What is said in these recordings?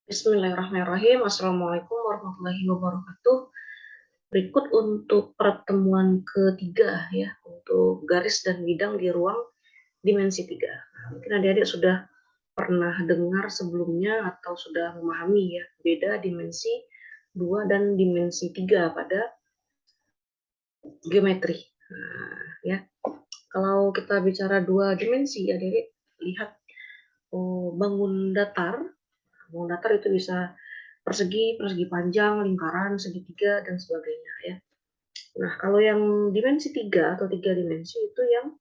Bismillahirrahmanirrahim. Assalamualaikum warahmatullahi wabarakatuh. Berikut untuk pertemuan ketiga ya, untuk garis dan bidang di ruang dimensi 3. Mungkin adik-adik sudah pernah dengar sebelumnya atau sudah memahami ya, beda dimensi 2 dan dimensi 3 pada geometri. Ya. Kalau kita bicara dua dimensi, adik-adik lihat bangun datar. Bangun datar itu bisa persegi, persegi panjang, lingkaran, segitiga, dan sebagainya ya. Nah, kalau yang dimensi 3 atau 3 dimensi itu yang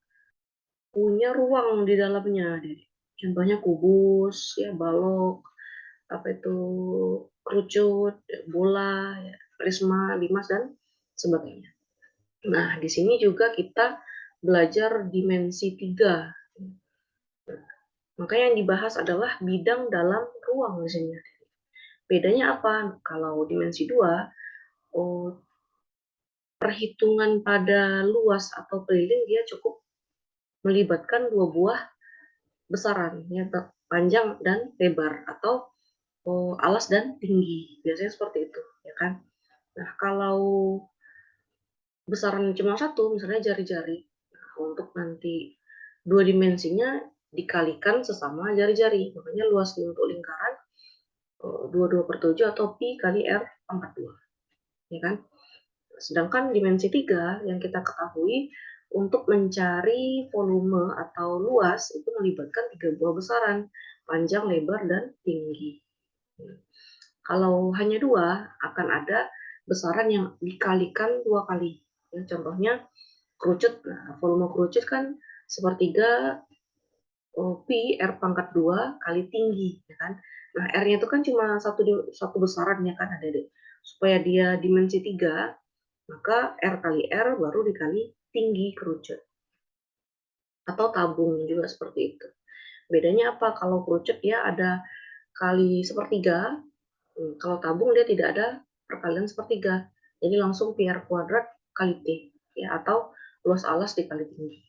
punya ruang di dalamnya. Contohnya kubus, ya, balok, apa itu, kerucut, bola, ya, prisma, limas, dan sebagainya. Nah, di sini juga kita belajar dimensi 3. Makanya yang dibahas adalah bidang dalam ruang di sini. Bedanya apa? Kalau dimensi 2, oh, perhitungan pada luas atau keliling dia cukup melibatkan dua buah besaran, ya, panjang dan lebar atau alas dan tinggi. Biasanya seperti itu, ya kan? Nah, kalau besaran cuma satu, misalnya jari-jari, nah, untuk nanti dua dimensinya dikalikan sesama jari-jari. Makanya luasnya untuk lingkaran 22/7 atau pi kali r pangkat 2, ya kan? Sedangkan dimensi 3 yang kita ketahui untuk mencari volume atau luas itu melibatkan tiga buah besaran, panjang, lebar, dan tinggi. Kalau hanya dua, akan ada besaran yang dikalikan dua kali. Ya, contohnya kerucut, nah, volume kerucut kan sepertiga pi r pangkat 2 kali tinggi, ya kan? Nah, R-nya itu kan cuma satu besaran ya kan, adik-adik. Supaya dia dimensi 3, maka R kali R baru dikali tinggi kerucut. Atau tabung juga seperti itu. Bedanya apa? Kalau kerucut dia ada kali sepertiga, kalau tabung dia tidak ada perkalian sepertiga. Jadi langsung pi R kuadrat kali T, ya, atau luas alas dikali tinggi.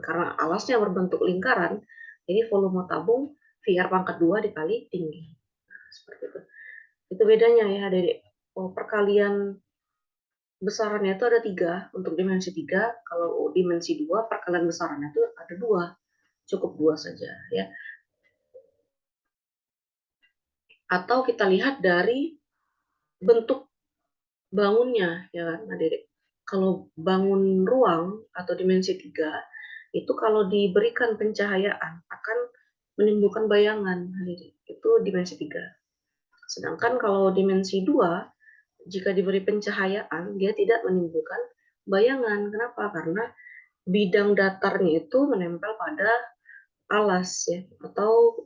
Karena alasnya berbentuk lingkaran, jadi volume tabung pi R pangkat 2 dikali tinggi. Nah, seperti itu. Itu bedanya ya, adik-adik. Perkalian besarannya itu ada tiga untuk dimensi 3. Kalau dimensi 2 perkalian besarannya itu ada dua, cukup dua saja ya. Atau kita lihat dari bentuk bangunnya ya kan, adik-adik. Kalau bangun ruang atau dimensi 3 itu kalau diberikan pencahayaan akan menimbulkan bayangan, adik-adik. Itu dimensi 3. Sedangkan kalau dimensi 2 jika diberi pencahayaan dia tidak menimbulkan bayangan. Kenapa? Karena bidang datarnya itu menempel pada alas ya, atau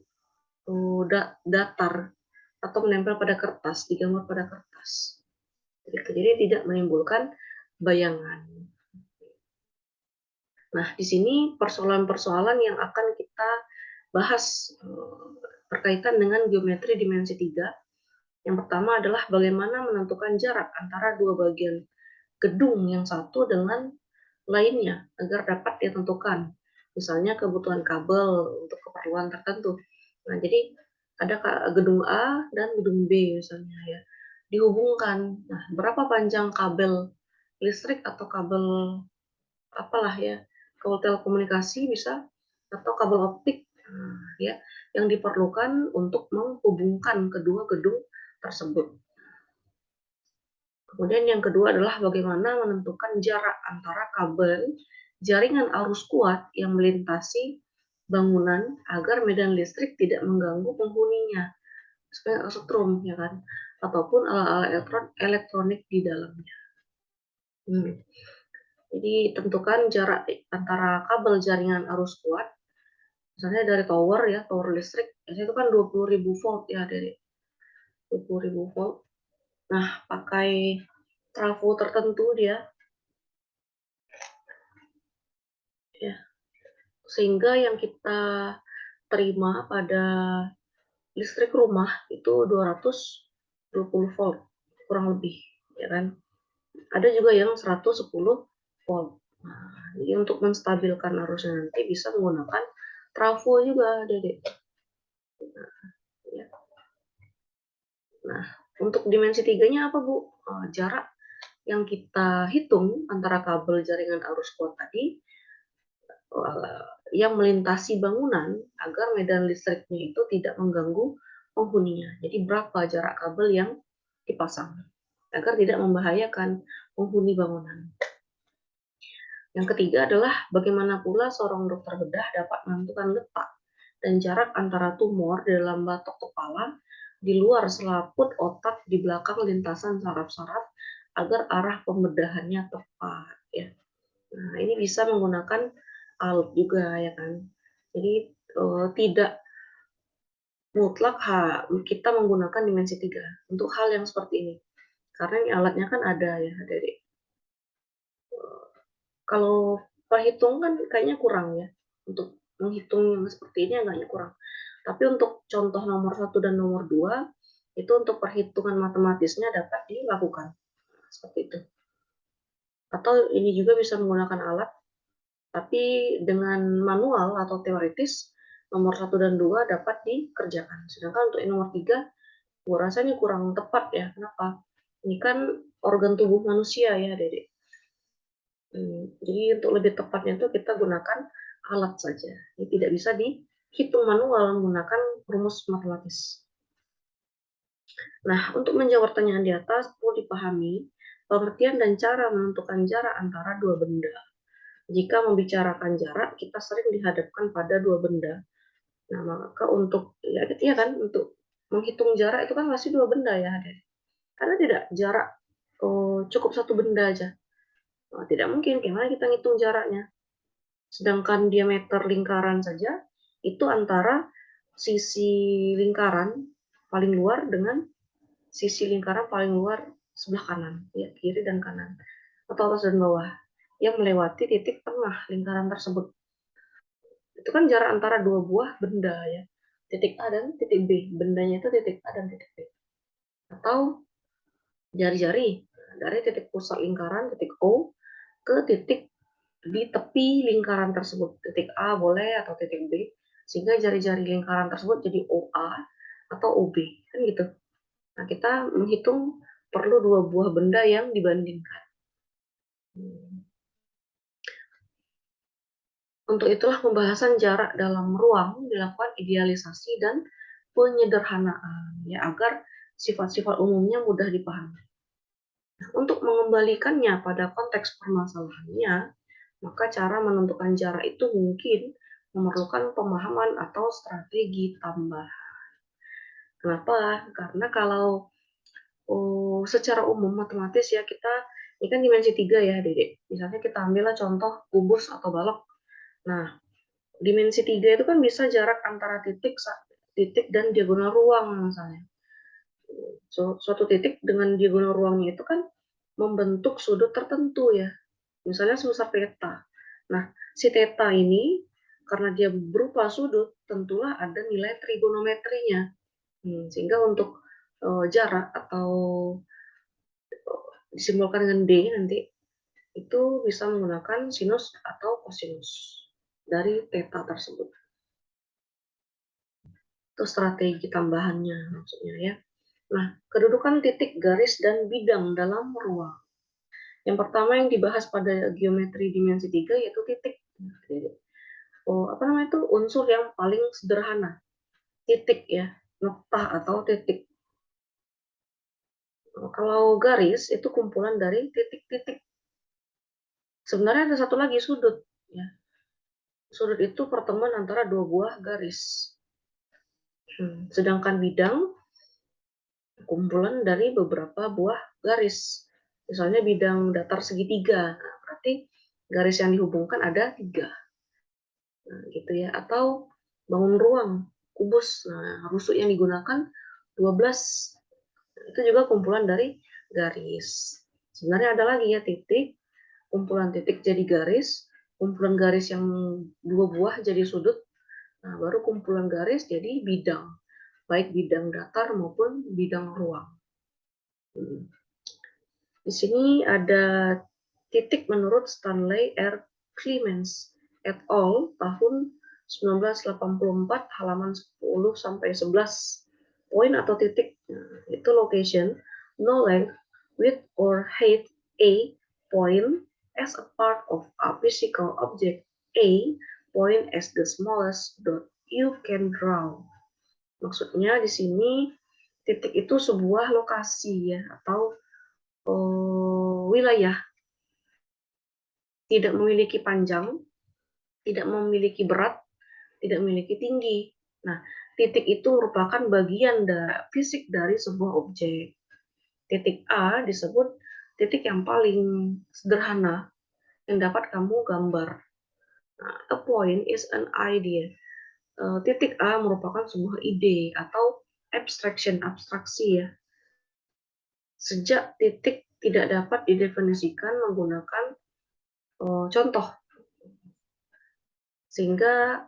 datar, atau menempel pada kertas, digambar pada kertas. Jadi tidak menimbulkan bayangan. Nah, di sini persoalan-persoalan yang akan kita bahas berkaitan dengan geometri dimensi 3. Yang pertama adalah bagaimana menentukan jarak antara dua bagian gedung yang satu dengan lainnya agar dapat ditentukan. Misalnya kebutuhan kabel untuk keperluan tertentu. Nah, jadi ada gedung A dan gedung B misalnya ya. Dihubungkan. Nah, berapa panjang kabel listrik atau kabel apalah ya, kabel telekomunikasi bisa, atau kabel optik ya, yang diperlukan untuk menghubungkan kedua gedung tersebut. Kemudian yang kedua adalah bagaimana menentukan jarak antara kabel jaringan arus kuat yang melintasi bangunan agar medan listrik tidak mengganggu penghuninya, supaya setrum ya kan, ataupun alat-alat elektronik di dalamnya. Jadi tentukan jarak antara kabel jaringan arus kuat, misalnya dari tower ya, tower listrik, biasanya itu kan 20.000 volt ya, dari 20.000 volt. Nah, pakai trafo tertentu dia, ya, sehingga yang kita terima pada listrik rumah itu 220 volt kurang lebih, ya kan. Ada juga yang 110 volt. Nah, jadi untuk menstabilkan arusnya nanti bisa menggunakan trafo juga, Dedek. Nah, ya. Nah, untuk dimensi tiganya apa, Bu? Jarak yang kita hitung antara kabel jaringan arus kuat tadi yang melintasi bangunan agar medan listriknya itu tidak mengganggu penghuninya. Jadi berapa jarak kabel yang dipasang agar tidak membahayakan penghuni bangunan. Yang ketiga adalah bagaimana pula seorang dokter bedah dapat menentukan letak dan jarak antara tumor di dalam batok kepala di luar selaput otak di belakang lintasan saraf-saraf agar arah pembedahannya tepat ya. Nah, ini bisa menggunakan alat juga ya kan. Jadi tidak mutlak kita menggunakan dimensi 3 untuk hal yang seperti ini. Karena ini alatnya kan ada ya dari kalau perhitungan kayaknya kurang ya. Untuk menghitung yang seperti ini agaknya kurang. Tapi untuk contoh nomor 1 dan nomor 2 itu untuk perhitungan matematisnya dapat dilakukan. Seperti itu. Atau ini juga bisa menggunakan alat tapi dengan manual atau teoritis, nomor 1 dan 2 dapat dikerjakan. Sedangkan untuk yang nomor 3, gua rasa ini kurang tepat ya. Kenapa? Ini kan organ tubuh manusia ya, Dede. Jadi untuk lebih tepatnya itu kita gunakan alat saja. Ini tidak bisa dihitung manual menggunakan rumus matematis. Nah, untuk menjawab pertanyaan di atas, perlu dipahami pengertian dan cara menentukan jarak antara dua benda. Jika membicarakan jarak, kita sering dihadapkan pada dua benda. Nah, maka untuk ya kan untuk menghitung jarak itu kan masih dua benda ya, karena tidak jarak cukup satu benda aja. Tidak mungkin, gimana kita ngitung jaraknya? Sedangkan diameter lingkaran saja itu antara sisi lingkaran paling luar dengan sisi lingkaran paling luar sebelah kanan, ya kiri dan kanan, atau atas dan bawah, yang melewati titik tengah lingkaran tersebut. Itu kan jarak antara dua buah benda ya, titik A dan titik B. Bendanya itu titik A dan titik B. Atau jari-jari dari titik pusat lingkaran titik O ke titik di tepi lingkaran tersebut. Titik A boleh atau titik B, sehingga jari-jari lingkaran tersebut jadi OA atau OB, kan gitu. Nah, kita menghitung perlu dua buah benda yang dibandingkan. Untuk itulah pembahasan jarak dalam ruang dilakukan idealisasi dan penyederhanaan ya agar sifat-sifat umumnya mudah dipahami. Nah, untuk mengembalikannya pada konteks permasalahannya, maka cara menentukan jarak itu mungkin memerlukan pemahaman atau strategi tambahan. Kenapa? Karena kalau secara umum matematis ya kita ini kan dimensi 3 ya, Dede. Misalnya kita ambillah contoh kubus atau balok. Nah, dimensi 3 itu kan bisa jarak antara titik dan diagonal ruang misalnya. Suatu titik dengan diagonal ruangnya itu kan membentuk sudut tertentu ya. Misalnya sebesar theta. Nah, si theta ini karena dia berupa sudut, tentulah ada nilai trigonometrinya. Sehingga untuk jarak atau disimbolkan dengan D nanti itu bisa menggunakan sinus atau kosinus dari theta tersebut. Itu strategi tambahannya maksudnya ya. Nah, kedudukan titik, garis, dan bidang dalam ruang. Yang pertama yang dibahas pada geometri dimensi 3 yaitu titik. Apa namanya itu unsur yang paling sederhana. Titik ya, noktah atau titik. Kalau garis itu kumpulan dari titik-titik. Sebenarnya ada satu lagi sudut ya. Sudut itu pertemuan antara dua buah garis. Sedangkan bidang kumpulan dari beberapa buah garis. Misalnya bidang datar segitiga. Nah, berarti garis yang dihubungkan ada 3. Nah, gitu ya. Atau bangun ruang, kubus. Nah, rusuk yang digunakan 12. Itu juga kumpulan dari garis. Sebenarnya ada lagi ya titik, kumpulan titik jadi garis, kumpulan garis yang 2 buah jadi sudut. Nah, baru kumpulan garis jadi bidang, baik bidang datar maupun bidang ruang. Di sini ada titik menurut Stanley R. Clemens et al. Tahun 1984 halaman 10 sampai 11. Poin atau titik. itu location, no length, width, or height A point as a part of a physical object A point as the smallest dot you can draw. Maksudnya di sini titik itu sebuah lokasi ya atau wilayah, tidak memiliki panjang, tidak memiliki berat, tidak memiliki tinggi. Nah, titik itu merupakan bagian fisik dari sebuah objek. Titik A disebut titik yang paling sederhana yang dapat kamu gambar. Nah, a point is an idea. Titik A merupakan sebuah ide atau abstraksi ya. Sejak titik tidak dapat didefinisikan menggunakan contoh, sehingga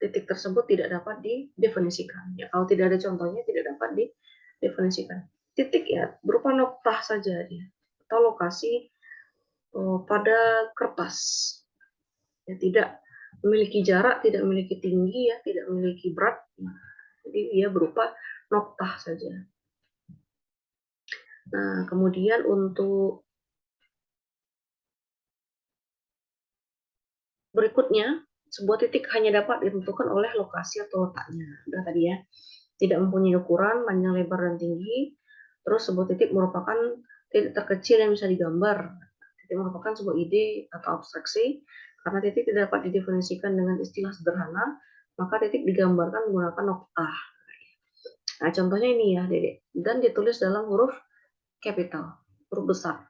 titik tersebut tidak dapat didefinisikan. Ya, kalau tidak ada contohnya tidak dapat didefinisikan. Titik ya berupa noktah saja dia atau lokasi pada kertas. Ya, tidak memiliki jarak, tidak memiliki tinggi ya, tidak memiliki berat. Nah, jadi dia berupa noktah saja. Nah, kemudian untuk berikutnya, sebuah titik hanya dapat ditentukan oleh lokasi atau letaknya. Udah tadi ya. Tidak mempunyai ukuran, panjang, lebar, dan tinggi. Terus sebuah titik merupakan titik terkecil yang bisa digambar. Titik merupakan sebuah ide atau abstraksi. Karena titik tidak dapat didefinisikan dengan istilah sederhana, maka titik digambarkan menggunakan noktah. Nah, contohnya ini ya, Dedek. Dan ditulis dalam huruf capital, huruf besar.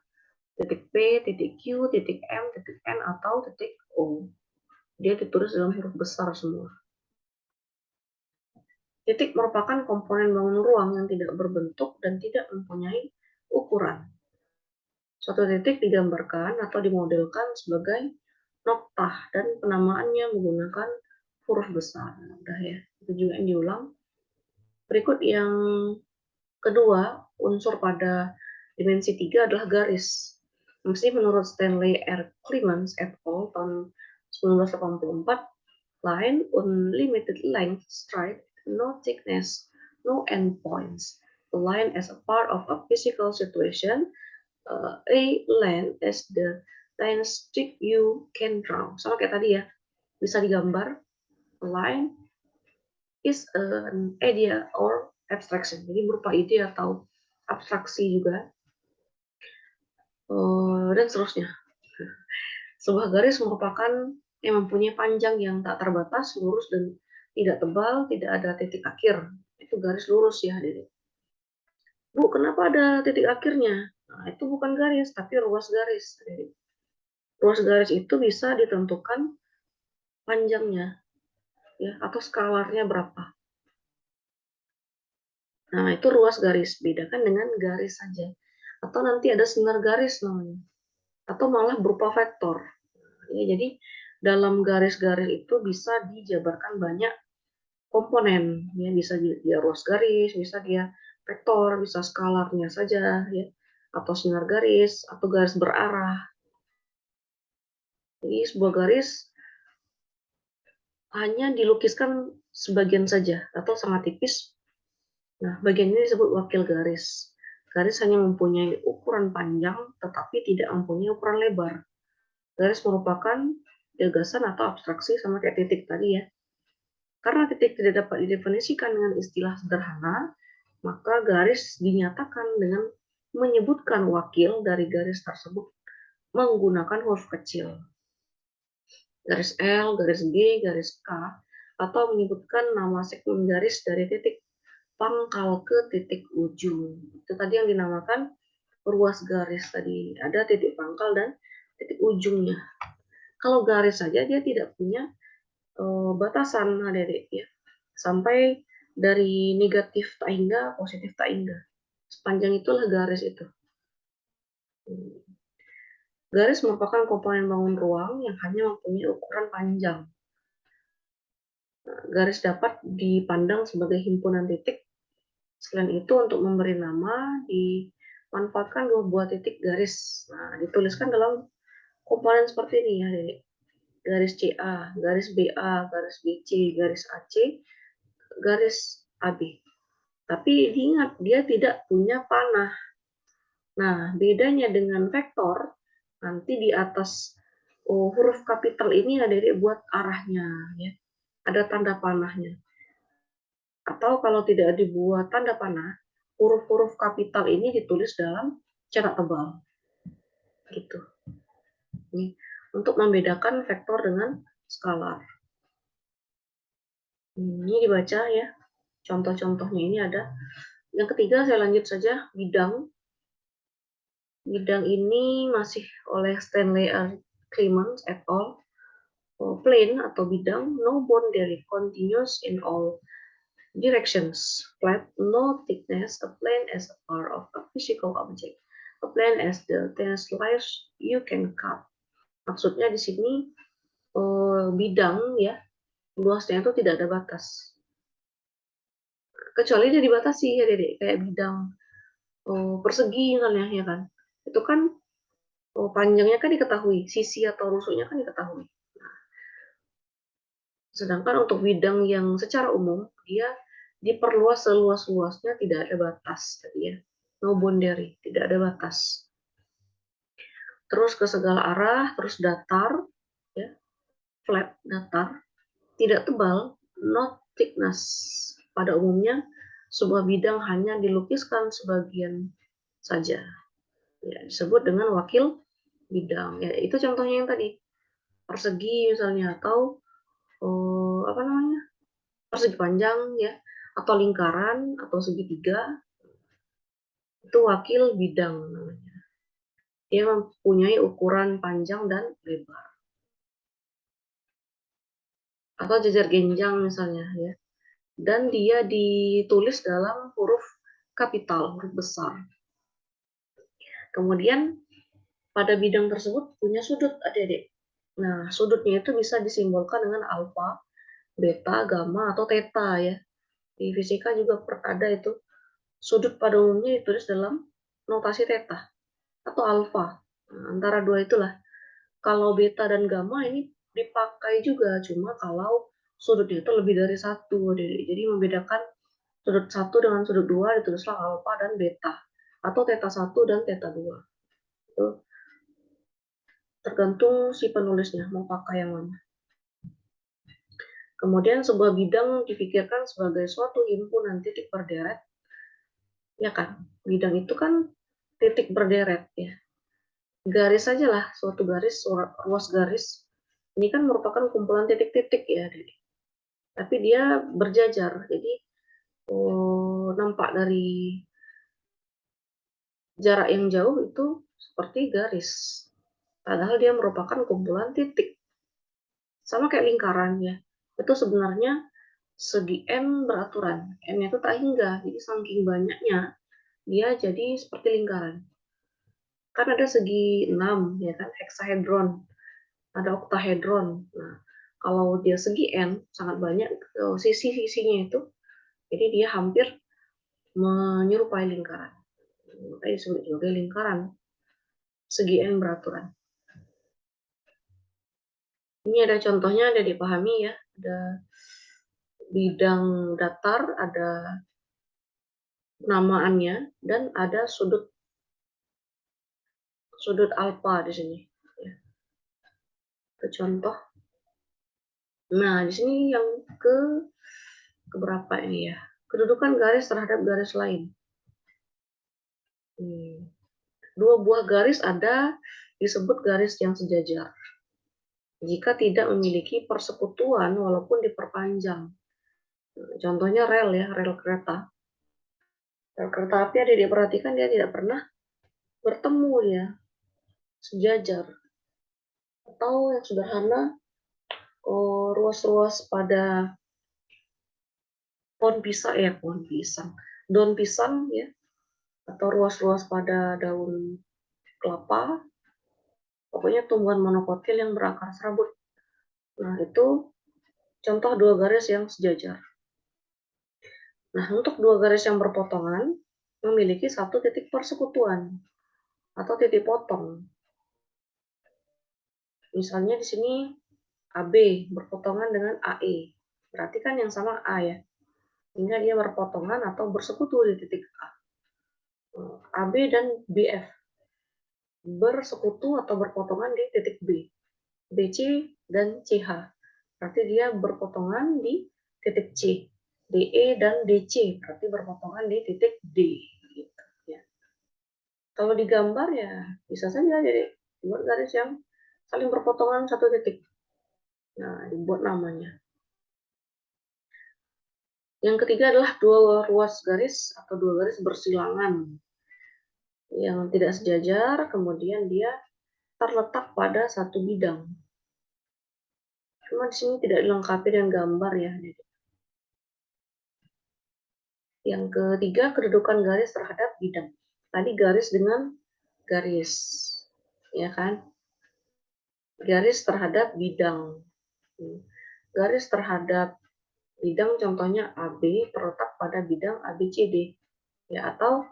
Titik P, titik Q, titik M, titik N, atau titik O. Dia ditulis dalam huruf besar semua. Titik merupakan komponen bangun ruang yang tidak berbentuk dan tidak mempunyai ukuran. Suatu titik digambarkan atau dimodelkan sebagai noktah dan penamaannya menggunakan huruf besar. Udah ya, itu juga yang diulang. Berikut yang kedua, unsur pada dimensi 3 adalah garis. Mesti menurut Stanley R. Clemens et al. Tahun 1984, line unlimited length stripe, no thickness, no endpoints. The line as a part of a physical situation, a line as the tiniest strip you can draw. Sama kayak tadi ya, bisa digambar. A line is an idea or abstraction. Jadi berupa ide atau abstraksi juga, dan seterusnya. Sebuah garis merupakan yang mempunyai panjang yang tak terbatas, lurus dan tidak tebal, tidak ada titik akhir. Itu garis lurus ya, Dede. Bu, kenapa ada titik akhirnya? Nah, itu bukan garis, tapi ruas garis, Dede. Ruas garis itu bisa ditentukan panjangnya, ya, atau skalarnya berapa. Nah, itu ruas garis. Bedakan dengan garis saja. Atau nanti ada sinar garis namanya. Atau malah berupa vektor. Ya, jadi dalam garis-garis itu bisa dijabarkan banyak komponen, ya, bisa dia ruas garis, bisa dia vektor, bisa skalarnya saja, ya, atau sinar garis, atau garis berarah. Jadi sebuah garis hanya dilukiskan sebagian saja atau sangat tipis. Nah, bagian ini disebut wakil garis. Garis hanya mempunyai ukuran panjang, tetapi tidak mempunyai ukuran lebar. Garis merupakan gagasan atau abstraksi sama kayak titik tadi ya. Karena titik tidak dapat didefinisikan dengan istilah sederhana, maka garis dinyatakan dengan menyebutkan wakil dari garis tersebut menggunakan huruf kecil. Garis L, garis G, garis K, atau menyebutkan nama segmen garis dari titik pangkal ke titik ujung. Itu tadi yang dinamakan ruas garis tadi. Ada titik pangkal dan titik ujungnya. Kalau garis saja dia tidak punya batasan, adik-adik ya. Sampai dari negatif tak hingga positif tak hingga. Sepanjang itulah garis itu. Garis merupakan komponen bangun ruang yang hanya mempunyai ukuran panjang. Garis dapat dipandang sebagai himpunan titik. Selain itu, untuk memberi nama, dimanfaatkan dua buah titik garis. Nah, dituliskan dalam komponen seperti ini ya, garis CA, garis BA, garis BC, garis AC, garis AB. Tapi diingat, dia tidak punya panah. Nah, bedanya dengan vektor, nanti di atas huruf kapital ini ada buat arahnya, ya. Ada tanda panahnya. Atau kalau tidak dibuat tanda panah, huruf-huruf kapital ini ditulis dalam cerak tebal. Gitu. Nih, untuk membedakan vektor dengan skalar. Ini dibaca ya. Contoh-contohnya ini ada. Yang ketiga saya lanjut saja, bidang. Bidang ini masih oleh Stanley R. Clements et al. Plane atau bidang, no boundary, continuous in all directions. Flat, no thickness, a plane as a part of a physical object. A plane as the thinnest slice you can cut. Maksudnya di sini bidang ya, luasnya itu tidak ada batas. Kecuali dia dibatasi ya, Dede, kayak bidang persegi misalnya ya kan. Itu kan panjangnya kan diketahui, sisi atau rusuknya kan diketahui. Sedangkan untuk bidang yang secara umum, dia diperluas seluas-luasnya, tidak ada batas tadi ya. No boundary, tidak ada batas. Terus ke segala arah, terus datar, ya, flat, datar, tidak tebal, not thickness. Pada umumnya, sebuah bidang hanya dilukiskan sebagian saja. Ya, disebut dengan wakil bidang. Ya, itu contohnya yang tadi, persegi misalnya, atau apa namanya, persegi panjang ya, atau lingkaran atau segitiga, itu wakil bidang namanya. Dia mempunyai ukuran panjang dan lebar. Atau jajar genjang misalnya ya. Dan dia ditulis dalam huruf kapital, huruf besar. Kemudian pada bidang tersebut punya sudut adik-adik. Nah, sudutnya itu bisa disimbolkan dengan alfa, beta, gamma, atau theta ya. Di fisika juga ada itu. Sudut pada umumnya ditulis dalam notasi theta atau alfa. Nah, antara dua itulah. Kalau beta dan gamma ini dipakai juga, cuma kalau sudutnya itu lebih dari satu. Jadi membedakan sudut satu dengan sudut dua ditulislah alfa dan beta. Atau theta 1 dan theta 2. Itu tergantung si penulisnya mau pakai yang mana. Kemudian sebuah bidang dipikirkan sebagai suatu himpunan titik berderet. Ya kan? Bidang itu kan titik berderet ya. Garis saja lah, suatu garis, ruas garis. Ini kan merupakan kumpulan titik-titik ya. Tapi dia berjajar. Jadi nampak dari jarak yang jauh itu seperti garis. Padahal dia merupakan kumpulan titik. Sama kayak lingkaran ya. Itu sebenarnya segi N beraturan. N itu tak hingga. Jadi saking banyaknya dia jadi seperti lingkaran. Kan ada segi 6 ya kan, heksahedron. Ada oktahedron. Nah, kalau dia segi N sangat banyak sisi-sisinya itu. Jadi dia hampir menyerupai lingkaran. Makanya disebut sebagai lingkaran. Segi N beraturan. Ini ada contohnya, ada dipahami ya. Ada bidang datar, ada namaannya, dan ada sudut alfa di sini. Ya. Itu contoh. Nah, di sini yang keberapa ini ya? Kedudukan garis terhadap garis lain. Dua buah garis ada disebut garis yang sejajar. Jika tidak memiliki persekutuan walaupun diperpanjang. Contohnya rel ya, rel kereta. Rel kereta api ada diperhatikan dia tidak pernah bertemu ya, sejajar. Atau yang sederhana, ruas-ruas pada daun pisang ya, atau ruas-ruas pada daun kelapa, pokoknya tumbuhan monokotil yang berakar serabut. Nah, itu contoh dua garis yang sejajar. Nah, untuk dua garis yang berpotongan memiliki satu titik persekutuan atau titik potong. Misalnya di sini AB berpotongan dengan AE. Berarti kan yang sama A ya. sehingga dia berpotongan atau bersekutu di titik A. AB dan BF bersekutu atau berpotongan di titik B. BC dan CH. Berarti dia berpotongan di titik C. DE dan DC berarti berpotongan di titik D. Gitu, ya. Kalau digambar ya bisa saja jadi buat garis yang saling berpotongan satu titik. Nah, dibuat namanya. Yang ketiga adalah dua ruas garis atau dua garis bersilangan yang tidak sejajar, kemudian dia terletak pada satu bidang. Cuma di sini tidak dilengkapi dengan gambar ya. Yang ketiga, kedudukan garis terhadap bidang. Tadi garis dengan garis, ya kan? Garis terhadap bidang. Garis terhadap bidang contohnya AB terletak pada bidang ABCD, ya, atau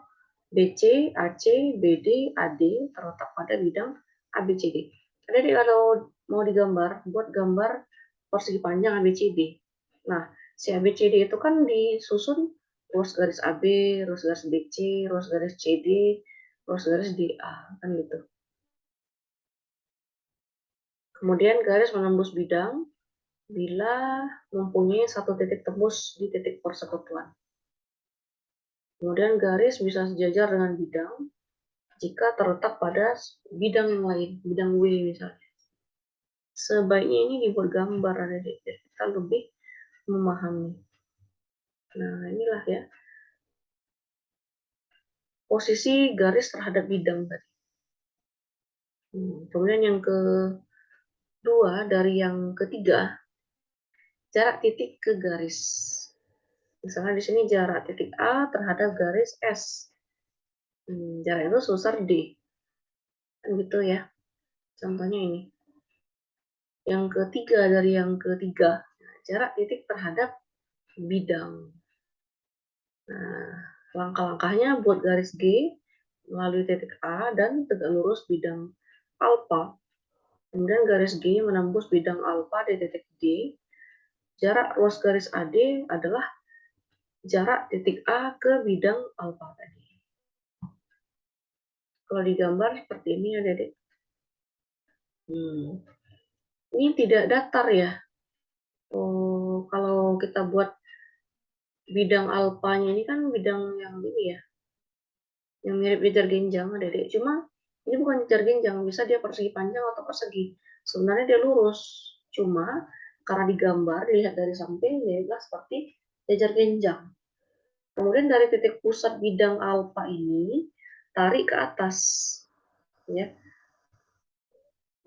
BC, AC, BD, AD terletak pada bidang ABCD. Jadi kalau mau digambar, buat gambar persegi panjang ABCD. Nah, si ABCD itu kan disusun ruas garis AB, ruas garis BC, ruas garis CD, ruas garis DA, kan gitu. Kemudian garis menembus bidang bila mempunyai satu titik tembus di titik persekutuan. Kemudian garis bisa sejajar dengan bidang jika terletak pada bidang yang lain, bidang W misalnya. Sebaiknya ini dibuat gambar, adik-adik, kita lebih memahami. Nah, inilah ya posisi garis terhadap bidang tadi. Kemudian yang kedua dari yang ketiga, jarak titik ke garis. Misalnya di sini jarak titik A terhadap garis S. Jarak itu sebesar D. Kan gitu ya. Contohnya ini. Yang ketiga dari yang ketiga, jarak titik terhadap bidang. Nah, langkah-langkahnya buat garis G melalui titik A dan tegak lurus bidang alfa. Kemudian garis G menembus bidang alfa di titik D. Jarak ruas garis AD adalah jarak titik A ke bidang alfa tadi. Kalau digambar seperti ini ya, Dedek. Ini tidak datar ya. Kalau kita buat bidang alfanya ini kan bidang yang ini ya, yang mirip jejar genjang, Dedek. Cuma ini bukan jejar genjang, bisa dia persegi panjang atau persegi. Sebenarnya dia lurus, cuma karena digambar, dilihat dari samping, dia seperti jejar genjang. Kemudian dari titik pusat bidang alfa ini, tarik ke atas, ya,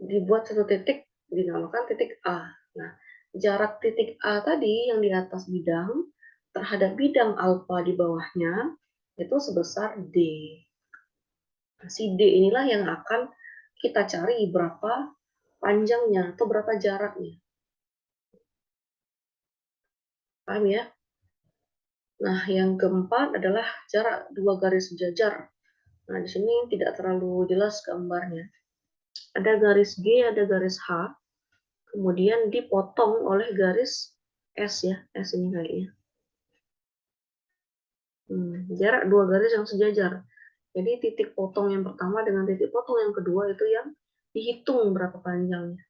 dibuat satu titik, dinamakan titik A. Nah, jarak titik A tadi yang di atas bidang terhadap bidang alfa di bawahnya itu sebesar D. Nah, si D inilah yang akan kita cari berapa panjangnya atau berapa jaraknya. Paham ya? Nah, yang keempat adalah jarak dua garis sejajar. Nah, di sini tidak terlalu jelas gambarnya. Ada garis G, ada garis H, kemudian dipotong oleh garis S ya, S ini kayaknya. Jarak dua garis yang sejajar. Jadi titik potong yang pertama dengan titik potong yang kedua itu yang dihitung berapa panjangnya.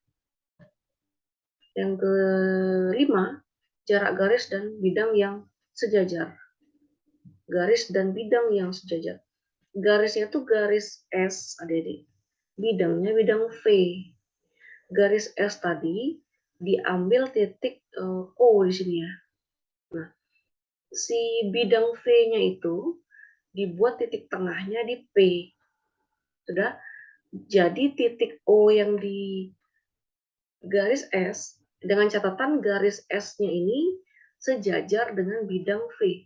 Yang kelima, jarak garis dan bidang yang sejajar. Garis dan bidang yang sejajar. Garisnya itu garis S, adik-adik. Bidangnya bidang V. Garis S tadi diambil titik O di sini ya. Nah, si bidang V-nya itu dibuat titik tengahnya di P. Sudah? Jadi titik O yang di garis S, dengan catatan garis S-nya ini sejajar dengan bidang V.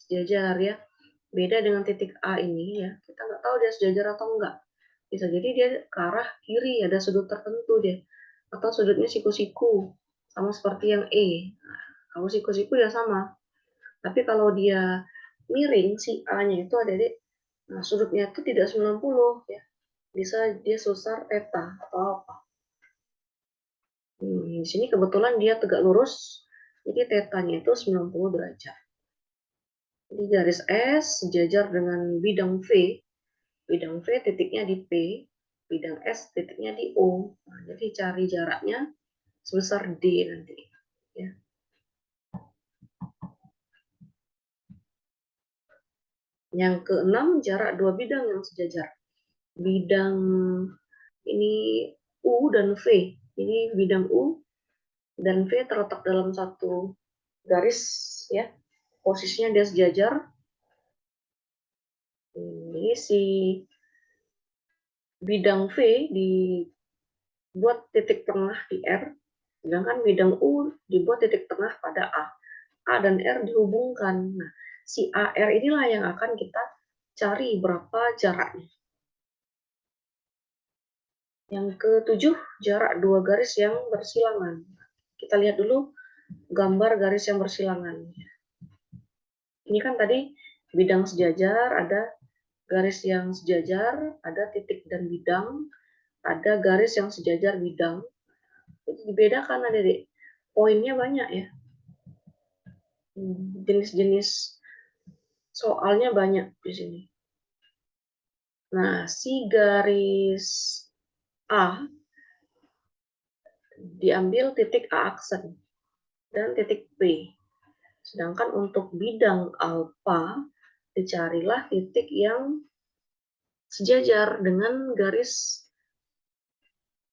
Sejajar ya. Beda dengan titik A ini ya. Kita nggak tahu dia sejajar atau enggak. Bisa jadi dia ke arah kiri, ada sudut tertentu dia. Atau sudutnya siku-siku. Sama seperti yang E. Nah, kalau siku-siku ya sama. Tapi kalau dia miring, si A-nya itu ada di, nah, sudutnya itu tidak 90 ya. Bisa dia susar theta atau apa. Di sini kebetulan dia tegak lurus, jadi tetanya itu 90 derajat. Jadi garis S sejajar dengan bidang V. Bidang V titiknya di P, bidang S titiknya di O. Nah, jadi cari jaraknya sebesar D nanti. Ya. Yang keenam, jarak dua bidang yang sejajar. Bidang ini U dan V. Ini bidang U dan V terletak dalam satu garis, ya. Posisinya dia sejajar. Jadi si bidang V dibuat titik tengah di R, sedangkan bidang U dibuat titik tengah pada A. A dan R dihubungkan. Nah, si AR inilah yang akan kita cari berapa jaraknya. Yang ketujuh, jarak dua garis yang bersilangan. Kita lihat dulu gambar garis yang bersilangan. Ini kan tadi bidang sejajar, ada garis yang sejajar, ada titik dan bidang, ada garis yang sejajar bidang. Itu dibedakan, adik-adik. Poinnya banyak ya. Jenis-jenis soalnya banyak di sini. Nah, si garis A diambil titik A aksen dan titik P. Sedangkan untuk bidang alfa, dicarilah titik yang sejajar dengan garis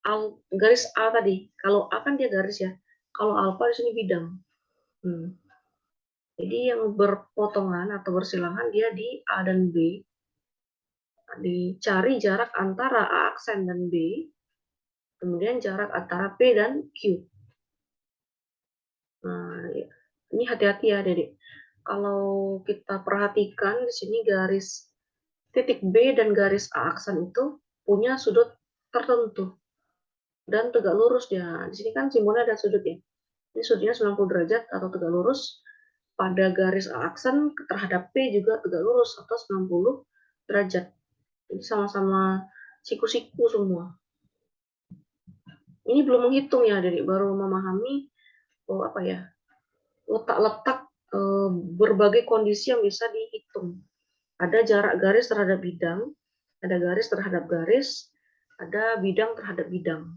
A tadi. Kalau A kan dia garis ya. Kalau alfa di sini bidang. Jadi yang berpotongan atau bersilangan dia di A dan B. Dicari jarak antara A aksen dan B. Kemudian jarak antara P dan Q. Nah, ini hati-hati ya, Dedek. Kalau kita perhatikan di sini garis titik B dan garis A aksen itu punya sudut tertentu dan tegak lurus dia. Di sini kan simbolnya ada sudut ya. Ini sudutnya 90 derajat atau tegak lurus. Pada garis A aksen terhadap P juga tegak lurus atau 90 derajat. Jadi sama-sama siku-siku semua. Ini belum menghitung ya, Dedek, baru memahami letak-letak berbagai kondisi yang bisa dihitung. Ada jarak garis terhadap bidang, ada garis terhadap garis, ada bidang terhadap bidang.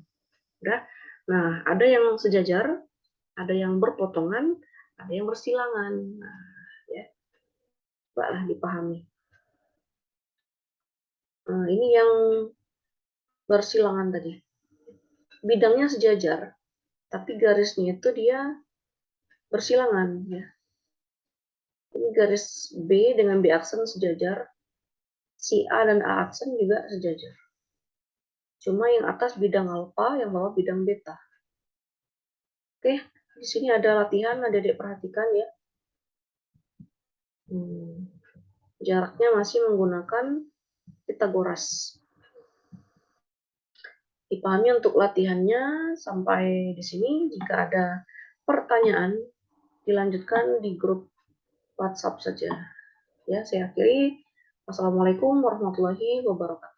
Udah. Nah, ada yang sejajar, ada yang berpotongan, ada yang bersilangan. Nah, ya, cobalah dipahami. Ini yang bersilangan tadi. Bidangnya sejajar, tapi garisnya itu dia bersilangan. Ya. Ini garis B dengan B aksen sejajar, si A dan A aksen juga sejajar. Cuma yang atas bidang alfa, yang bawah bidang beta. Oke, di sini ada latihan, adik-adik perhatikan ya. Jaraknya masih menggunakan Pitagoras. Dipahami untuk latihannya sampai di sini. Jika ada pertanyaan, dilanjutkan di grup WhatsApp saja. Ya, saya akhiri. Wassalamualaikum warahmatullahi wabarakatuh.